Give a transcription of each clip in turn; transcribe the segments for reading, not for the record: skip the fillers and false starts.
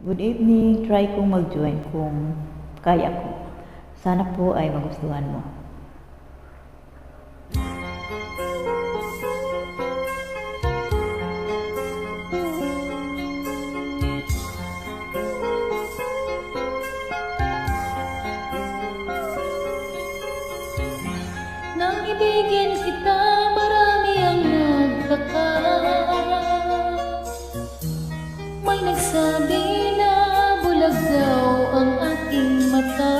Good evening. Try kong mag-join kung kaya ko. Sana po ay magustuhan mo. Nang ibigin kita, marami ang nagtaka. May nagsabi na bulag daw ang aking mata.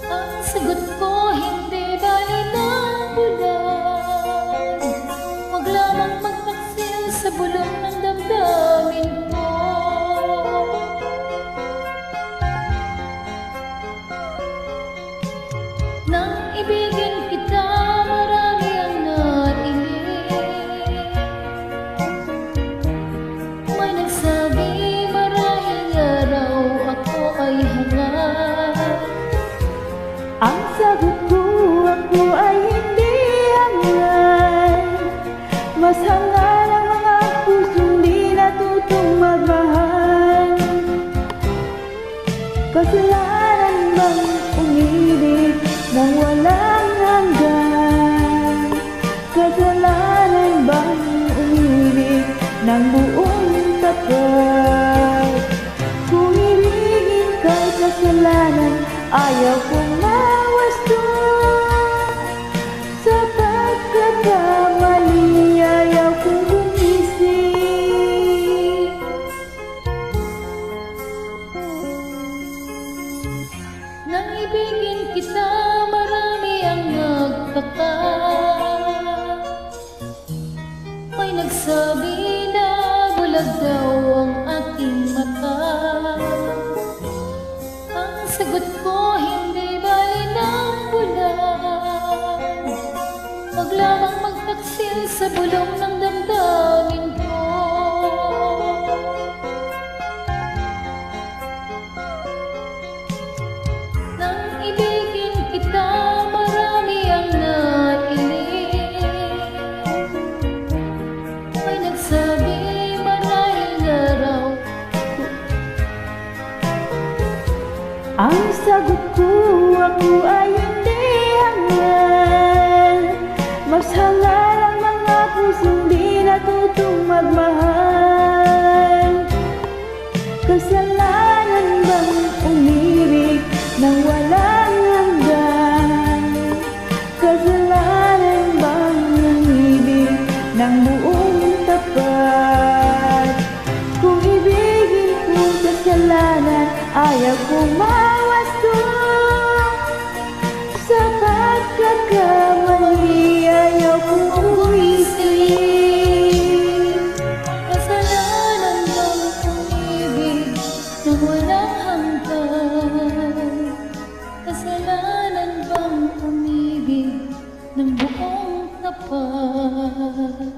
Ang sagot ko, hindi bali ng bulag. Huwag lamang magpaksil sa bulong ng damdamin ko. Nang ibigin kita, marami ang nailing. May nagsabi, marahil nga raw ako ay hangat. Ang sagot ko, ako ay hindi hangal. Mas hangal ang mga pusong di natutong magmahal. Kasalanan bang umibig nang walang hanggan? Kasalanan bang umibig ng buong tapat? Kung ibigin ka'y kasalanan, ayaw kong mawasto. Sa pagkakamali, ayaw kong gumising. Nang ibigin kita, marami ang nagtaka. May nagsabi na bulag daw ang aking mata. Ang sagot ko, hindi bali ng bulag. Huwag lamang magtaksil sa bulong ng damdamin ko. Nang ibigin kita, marami ang nailing. May nagsabi, marahil nga raw. Ang sagot ko, ako ay hindi hangal. Mas hangal ang mga pusong di natutong magmahal. Kasalanan bang umibig nang walang hanggan? Kasalanan bang umibig ng buong tapat? Kung ibigin ko kasalanan, ayaw kong mawasto. Sa pagkakamali, ayaw kong gumising. Kasalanan bang umibig nang walang hanggan? Kasalanan bang umibig ng buong tapat?